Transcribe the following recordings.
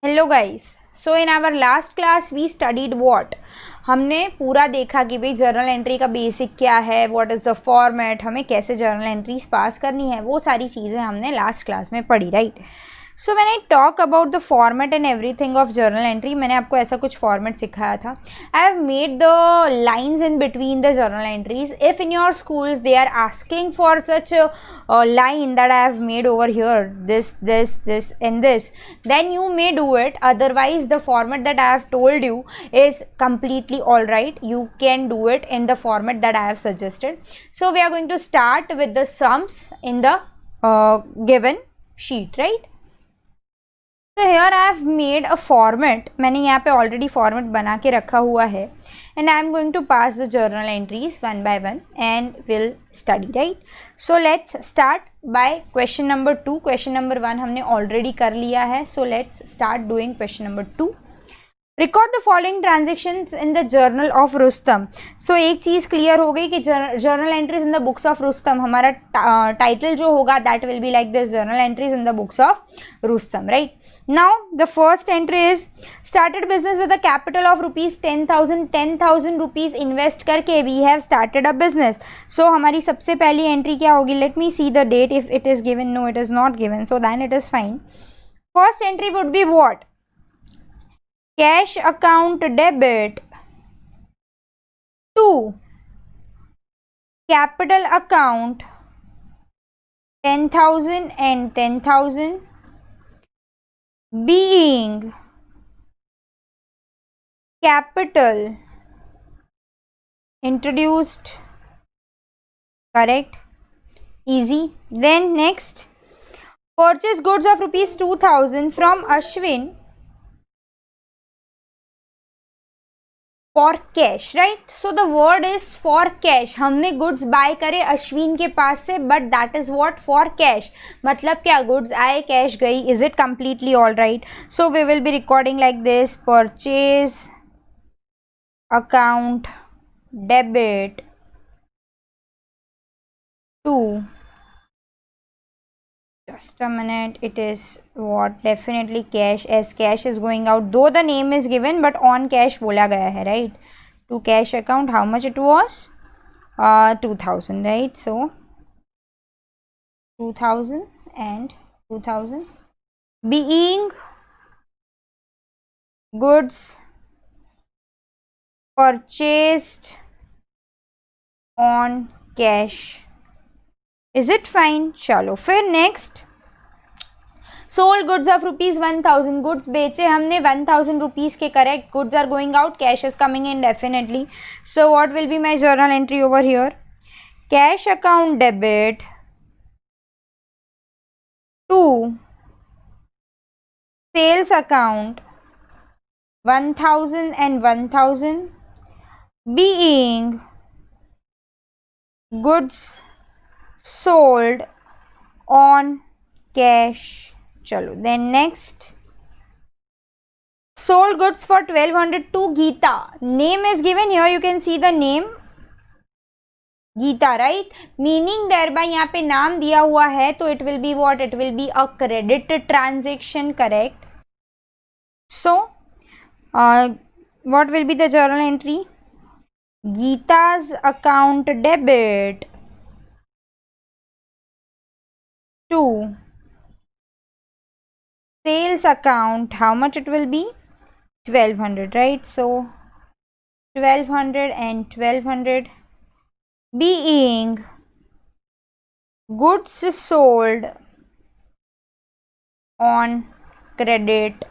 Hello guys, so in our last class we studied what. हमने पूरा देखा कि भाई जर्नल एंट्री का बेसिक क्या है, व्हाट इज़ द फॉर्मेट, हमें कैसे जर्नल एंट्रीज पास करनी है, वो सारी चीज़ें हमने लास्ट क्लास में पढ़ी, right. So when I talk about the format and everything of journal entry, मैंने आपको ऐसा कुछ फॉर्मेट सिखाया था। I have made the lines in between the journal entries. If in your schools they are asking for such a line that I have made over here, this and this, then you may do it. Otherwise the format that I have told you is completely all right. You can do it in the format that I have suggested. So we are going to start with the sums in the given sheet, right? तो here I have made a format, मैंने यहाँ पे already format बना के रखा हुआ है and I am going to pass the journal entries one by one and will study, right. So let's start by question number 2। Question number 1 हमने already कर लिया है, so let's start doing question number 2। Record the following transactions in the journal of Rustam. So एक चीज़ clear हो गई कि journal entries in the books of Rustam, हमारा टाइटल जो होगा that will be like this, journal entries in the books of Rustam, right. Now the first entry is started business with a capital of rupees 10,000 rupees invest करके we have started a business. So हमारी सबसे पहली entry क्या होगी? Let me see the date if it is given. No, it is not given. So then it is fine. First entry would be what? Cash account debit to capital account 10,000 and 10,000. Being capital introduced, correct, easy. Then next, purchase goods of rupees 2,000 from Ashwin for cash, right? So the word is for cash. हमने goods buy करे अश्विन के पास से, but that is what for cash. मतलब क्या, goods आए cash गई. Is it completely all right? So we will be recording like this: purchase account debit to, just a minute, it is what, definitely cash, as cash is going out, though the name is given but on cash बोला गया है, right? To cash account, how much it was? 2,000, right? So 2,000 and 2,000. Being goods purchased on cash. Is it fine? चलो फिर next, sold goods of rupees 1,000. goods बेचे हमने 1,000 rupees के, correct. goods are going out, cash is coming in definitely. So what will be my journal entry over here? Cash account debit to sales account 1,000 and 1,000, being goods sold on cash. चलो then next, sold goods for 1,200 to Geeta. Name is given here, you can see the name Geeta, right? Meaning thereby यहाँ पे नाम दिया हुआ है, तो it will be what? It will be a credit transaction, correct? So what will be the journal entry? Geeta's account debit to sales account, how much it will be? 1,200, right? So 1,200 and 1,200, being goods sold on credit.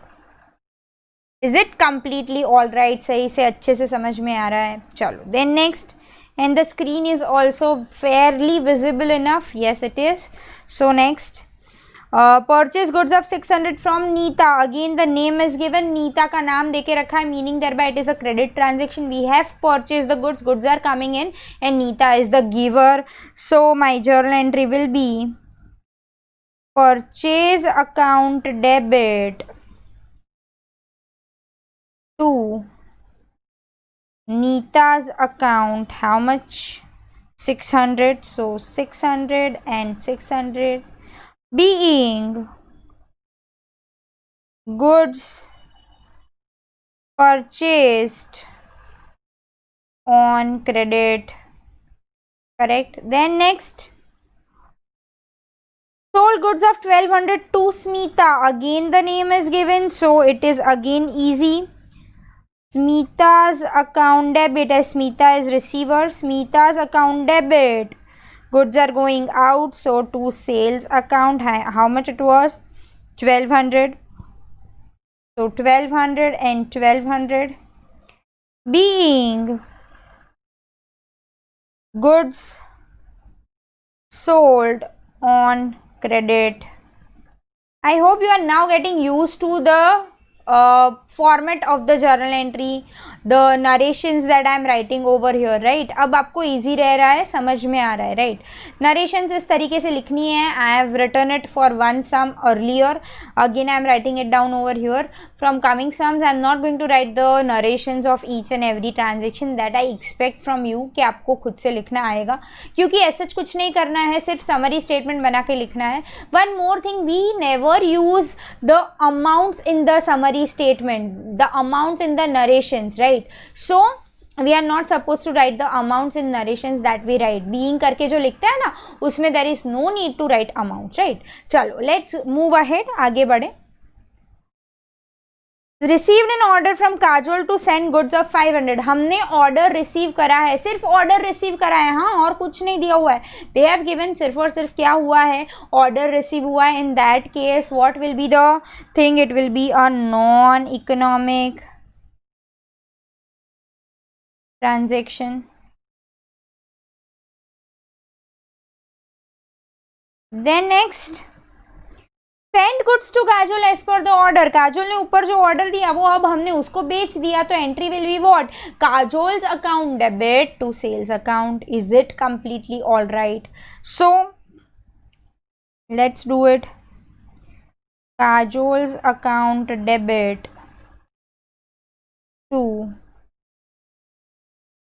Is it completely all right? सही से अच्छे से समझ में आ रहा है? चलो then next, and the screen is also fairly visible enough. Yes, it is. So next, purchase goods of 600 from Neeta. Again the name is given, Neeta का नाम देके रखा है, meaning thereby it is a credit transaction. We have purchased the goods, goods are coming in and Neeta is the giver. So my journal entry will be purchase account debit to Neeta's account, how much? 600. So 600 and 600, being goods purchased on credit. Correct. Then next, sold goods of 1200 to Smita. Again the name is given, so it is again easy. Smita's account debit, as Smita is receiver, Smita's account debit. Goods are going out, so to sales account, how much it was? 1200. So 1200 and 1200 being goods sold on credit. I hope you are now getting used to the format of the journal entry, the narrations that I am writing over here, right? अब आपको easy रह रहा है, समझ में आ रहा है, right? Narrations इस तरीके से लिखनी है. I have written it for one sum earlier. Again I am writing it down over here. From coming sums I am not going to write the narrations of each and every transaction that I expect from you कि आपको खुद से लिखना आएगा, क्योंकि ऐसा कुछ नहीं करना है, सिर्फ summary statement बना के लिखना है. One more thing, we never use the amounts in the summary statement, the amounts in the narrations, right? So we are not supposed to write the amounts in narrations that we write. Being करके जो लिखते हैं ना, उसमें there is no need to write amounts, right? चलो let's move ahead, आगे बढ़े. Received an order from Kajol to send goods of 500. हमने order receive करा है, सिर्फ order receive करा है, हाँ, और कुछ नहीं दिया हुआ है. They have given सिर्फ और सिर्फ क्या हुआ है, order receive हुआ है. In that case what will be the thing? It will be a non-economic transaction. Then next, send goods to Kajol as per the order. Kajol ने ऊपर जो ऑर्डर दिया वो अब हमने उसको बेच दिया, तो entry will be what? Kajol's account debit to sales account. Is it completely all right? So let's do it. Kajol's account debit to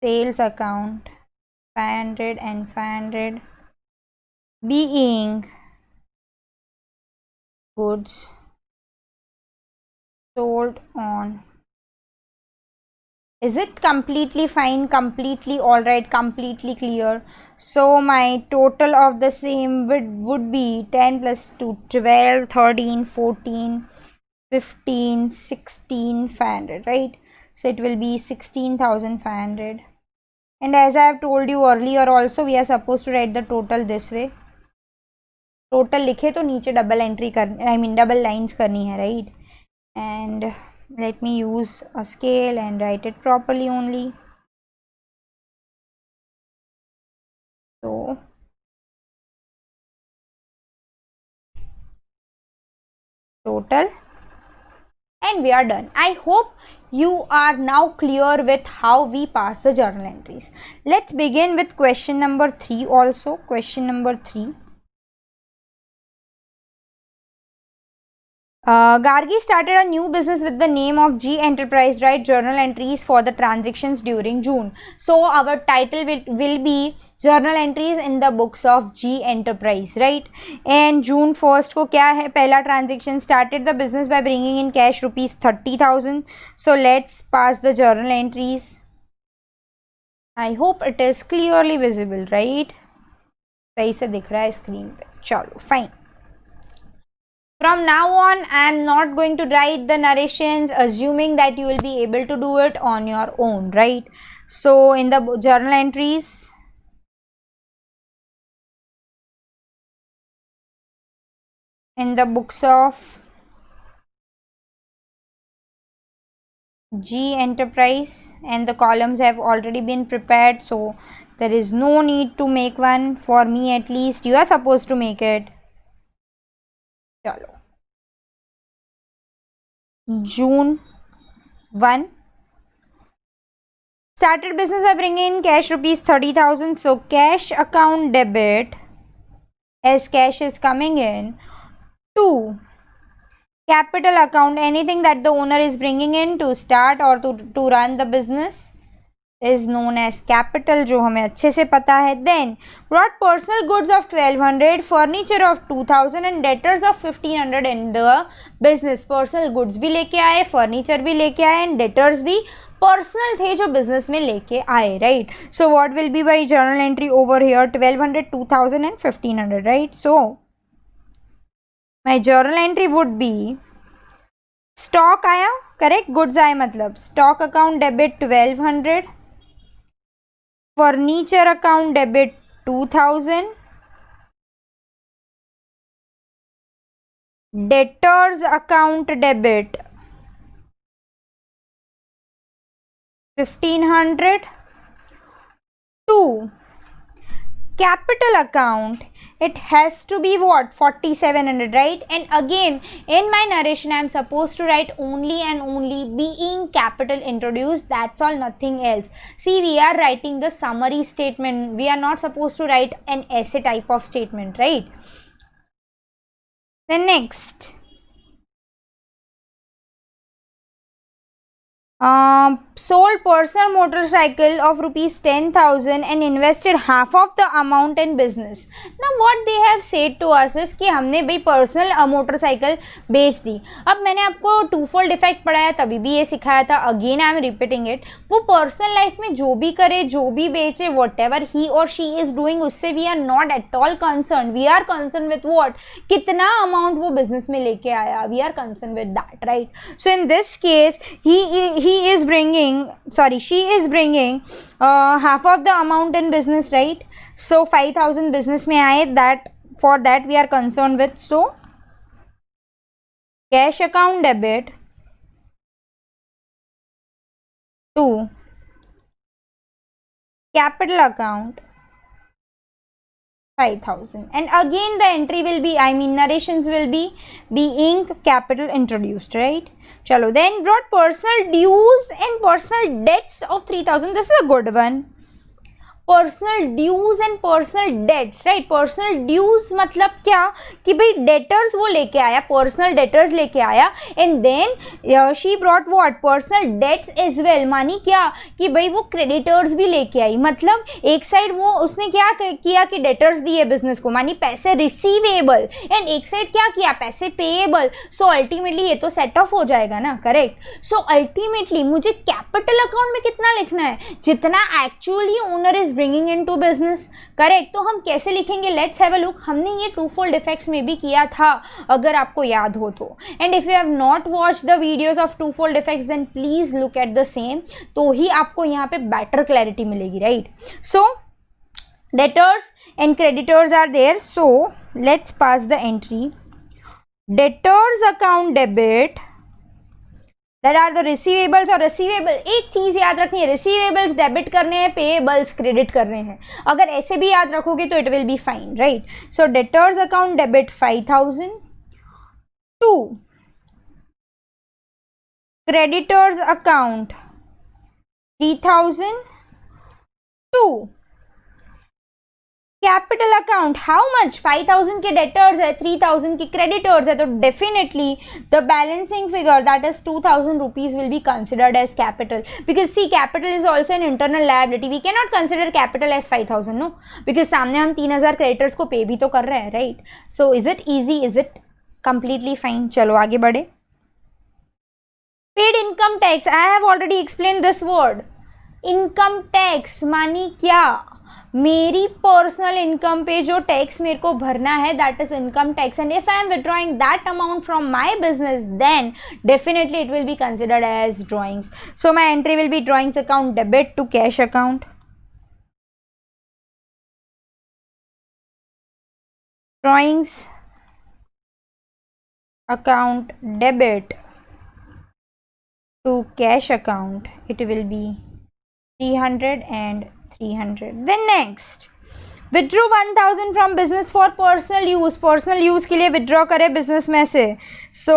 sales account 500 and 500 being goods sold on. Is it completely fine, completely all right, completely clear? So my total of the same would be 10 plus 2, 12, 13, 14, 15, 16, 500, right? So it will be 16,500. And as I have told you earlier also, we are supposed to write the total this way. Total लिखे तो नीचे double entry कर, I mean double lines करनी है, right? And let me use a scale and right it properly only. तो total and we are done. I hope you are now clear with how we pass the journal entries. Let's begin with question number 3 also. Question number 3. Gargi started a new business with the name of G Enterprise. Write journal entries for the transactions during June. So our title will be journal entries in the books of G Enterprise, right? And June 1st को क्या है? पहला transaction started the business by bringing in cash rupees 30,000. So let's pass the journal entries. I hope it is clearly visible, right? सही से दिख रहा है screen पे. चलो fine. From now on, I am not going to write the narrations, assuming that you will be able to do it on your own, right? So in the journal entries, in the books of G Enterprise, and the columns have already been prepared, so there is no need to make one. For me at least, you are supposed to make it. Chalo. June 1. Started business by bringing in cash rupees 30,000. So cash account debit, as cash is coming in, to capital account, anything that the owner is bringing in to start or to run the business. Is known as capital, जो हमें अच्छे से पता है. Then brought personal goods of 1200, furniture of 2000 and debtors of 1500 in the business. Personal goods भी लेके आए, furniture भी लेके आए एंड डेटर्स भी पर्सनल थे जो बिजनेस में लेके आए, right. So what will be by journal entry over here? 1200, 2000 and 1500, right. So my journal entry would be, stock आया, करेक्ट, गुड्स आए मतलब stock account debit 1200, furniture account debit 2000, debtors account debit 1500, to capital account, it has to be what? 4700, right? And again in my narration I am supposed to write only and only being capital introduced, that's all, nothing else. See, we are writing the summary statement, we are not supposed to write an essay type of statement, right? Then next, sold personal motorcycle of rupees 10,000 and invested half of the amount in business. Now what they have said to us is कि हमने भाई personal motorcycle बेच दी. अब मैंने आपको टूफोल्ड effect पढ़ाया, तभी भी ये सिखाया था, again I am repeating it. वो पर्सनल लाइफ में जो भी करे, जो भी बेचे, वॉट एवर ही और शी इज डूइंग, उससे we are not at all concern. We are concern with what, कितना अमाउंट वो बिजनेस में लेके आया, we are concern with that, right. So in this case she is bringing half of the amount in business, right? So 5,000 business में आए, that for that we are concerned with. So cash account debit to capital account 5,000, and again the entry will be, I mean narrations will be being capital introduced, right? Chalo, then brought personal dues and personal debts of 3,000. This is a good one. Personal dues and personal debts, right. Personal dues मतलब क्या कि भाई debtors वो लेके आया, personal debtors लेके आया, and then she brought what, personal debts as well. मानी क्या कि भाई वो क्रेडिटर्स भी लेके आई, मतलब एक साइड वो उसने क्या किया कि डेटर्स दिए बिजनेस को, मानी पैसे रिसीवेबल, एंड एक साइड क्या किया, पैसे पेएबल. सो अल्टीमेटली ये तो सेट ऑफ हो जाएगा ना, करेक्ट. सो अल्टीमेटली मुझे कैपिटल अकाउंट में कितना लिखना है, जितना actually owner is bringing into business, correct. तो हम कैसे लिखेंगे, लेट्स हैव अ लुक. हमने ये टूफोल्ड इफेक्ट्स में भी किया था, अगर आपको याद हो तो. And if you have not watched the videos of twofold effects then please look at the same, तो ही आपको यहाँ पे बेटर क्लैरिटी मिलेगी, right. So debtors and creditors are there, so let's pass the entry. Debtors account debit, that are the receivables और receivable. एक चीज याद रखनी है, receivables डेबिट करने हैं, payables क्रेडिट करने हैं. अगर ऐसे भी याद रखोगे तो it will be fine, right? So debtors account debit 5,000 to creditors account 3,000 to capital account how much, 5,000 के डेटर्स है, 3,000 की क्रेडिटर्स है, तो definitely the balancing figure that is 2,000 rupees will be considered as capital, because see capital is also an internal liability. We can not consider capital as 5,000, no, because सामने हम 3,000 creditors को पे भी तो कर रहे हैं, right. So is it easy, is it completely fine. चलो आगे बढ़े. Paid income tax, I have already explain this word. Income tax मानी क्या, मेरी पर्सनल इनकम पे जो टैक्स मेरे को भरना है, that is income tax. And if I am withdrawing that amount from my business then definitely it will be considered as drawings. So my entry will be drawings account debit to cash account, drawings account debit to cash account, it will be 300 and 300. Then next, withdraw 1,000 from business for personal use. personal use के लिए withdraw करे business में से, so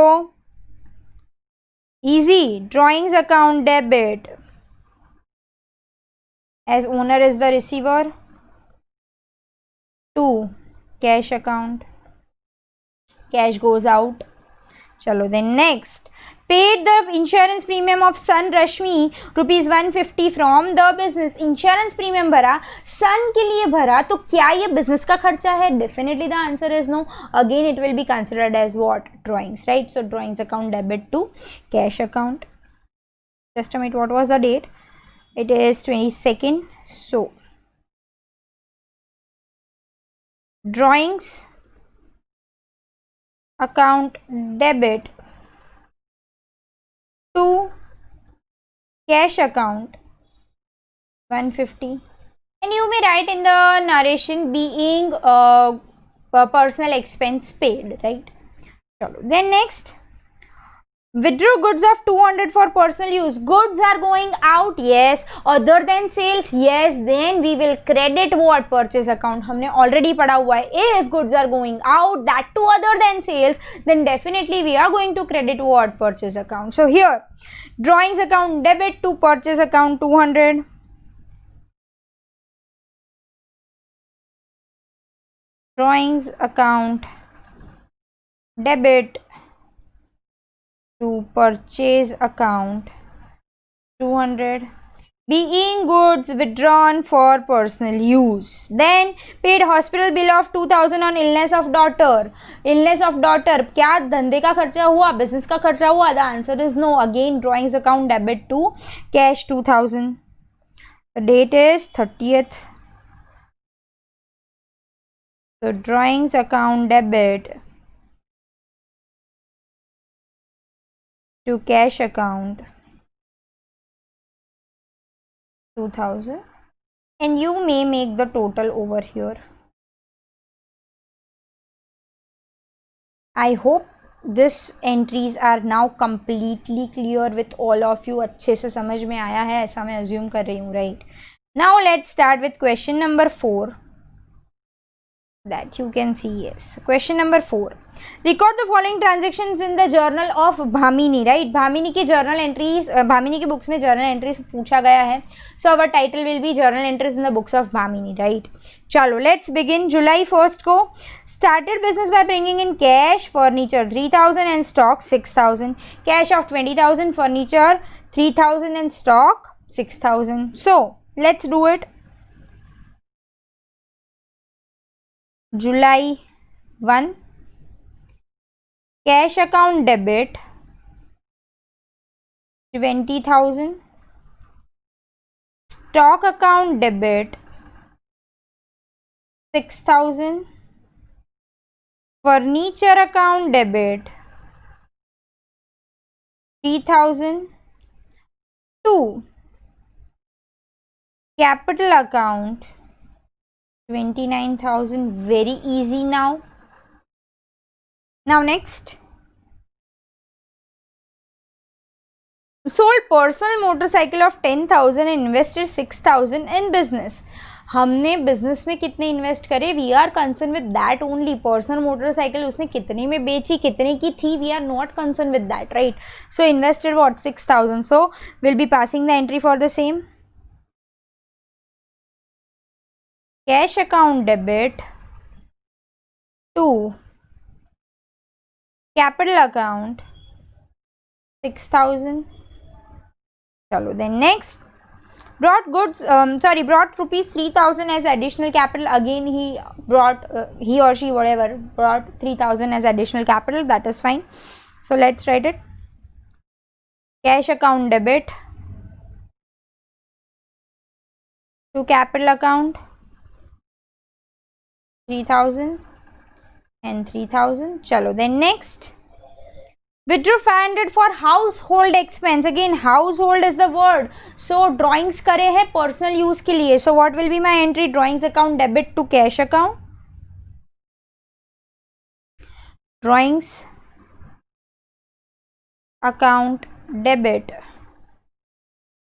easy, drawings account debit as owner is the receiver to cash account, cash goes out. चलो then next, paid the insurance premium of son Rashmi ₹150 from the business. Insurance premium भरा, son के लिए भरा, तो क्या ये बिजनेस का खर्चा है? Definitely the answer is no. Again it will be considered as what? Drawings, right? So drawings account debit to cash account. Just a minute, what was the date? It is 22nd. So drawings account debit to cash account 150, and you may write in the narration being personal expense paid, right? Then next, withdraw goods of 200 for personal use. Goods are going out, yes. Other than sales, yes. Then we will credit what? Purchase account. हमने already पढ़ा हुआ है. If goods are going out, that too other than sales, then definitely we are going to credit what? Purchase account. So here, drawings account debit to purchase account 200. Drawings account debit to purchase account 200. Being goods withdrawn for personal use. Then paid hospital bill of 2000 on illness of daughter. Illness of daughter, क्या धंधे का खर्चा हुआ? Business का खर्चा हुआ? The answer is no. Again drawings account debit to cash 2000. The date is 30th. So drawings account debit to cash account 2000, and you may make the total over here. I hope this entries are now completely clear with all of you. अच्छे से समझ में आया है ऐसा मैं assume कर रही हूँ, right? Now let's start with question number 4. That you can see. Yes, question number 4. Record the following transactions in the journal of Bhamini, right? Bhamini की journal entries, Bhamini की books में journal entries पूछा गया है. So our title will be journal entries in the books of Bhamini, right? चलो let's begin. July 1st को started business by bringing in cash, furniture 3000 and stock 6000. Cash of 20,000, furniture 3000 and stock 6000. So let's do it. July 1, cash account debit 20,000, stock account debit 6,000, furniture account debit 3,000, to capital account 29,000. Very easy now. Now next, sold personal motorcycle of 10,000 and invested 6,000 in business. हमने business में कितने invest करे? We are concern with that only. Personal motorcycle उसने कितने में बेची, कितने की थी, we are not concern with that, right? So invested what? 6,000. So will be passing the entry for the same. Cash account debit to capital account 6,000. चलो then next, brought goods brought rupees 3,000 as additional capital. Again he brought he or she whatever brought 3,000 as additional capital. That is fine. So let's write it. Cash account debit to capital account 3,000 and 3,000. चलो then next, withdraw 500 for household expense. Again household is the word. So drawings करे हैं personal use के लिए. So what will be my entry? Drawings account debit to cash account. Drawings account debit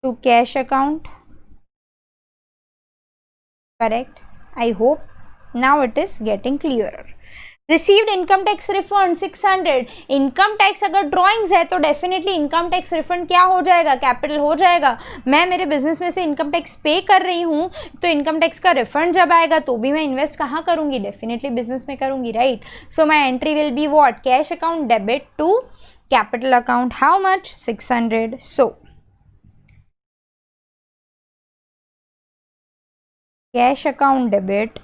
to cash account. Correct. I hope now it is getting clearer. Received income tax refund 600. Income tax अगर drawings है तो definitely income tax refund क्या हो जाएगा? Capital हो जाएगा. मैं मेरे बिजनेस में से इनकम टैक्स पे कर रही हूँ, तो इनकम टैक्स का रिफंड जब आएगा तो भी मैं इन्वेस्ट कहाँ करूँगी? डेफिनेटली बिजनेस में करूँगी, right? So my entry will be what? Cash account debit to capital account, how much? 600. So cash account debit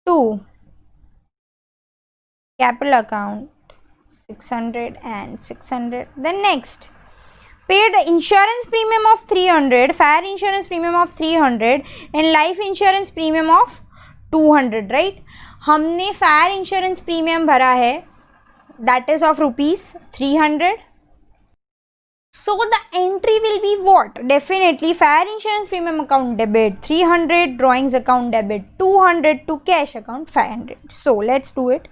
to capital account 600 and 600. Then next, paid insurance premium of 300, fire insurance premium of 300 and life insurance premium of 200, right? हमने fire insurance premium भरा है, that is of rupees 300. So the entry will be what? Definitely fire insurance premium account debit 300, drawings account debit 200 to cash account 500. So let's do it.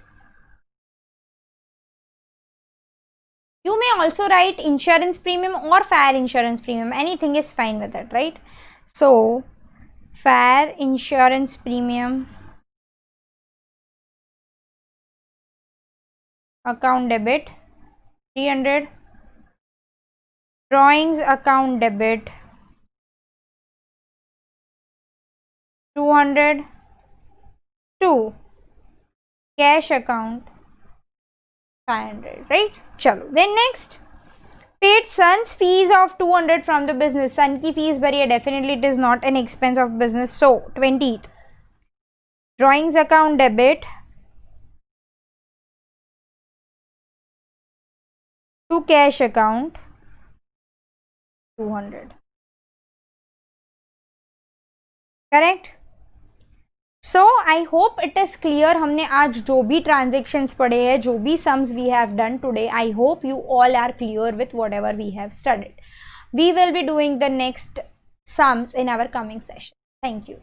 You may also write insurance premium or fire insurance premium, anything is fine with it, right? So fire insurance premium account debit 300, drawings account debit 200 to cash account 500, right? Chalo. Then next, paid son's fees of 200 from the business. Son ki fees bari hai, definitely it is not an expense of business. So 20th, drawings account debit to cash account 200. Correct? So I hope it is clear. हमने आज जो भी transactions पढ़े हैं, जो भी sums we have done today, I hope you all are clear with whatever we have studied. We will be doing the next sums in our coming session. Thank you.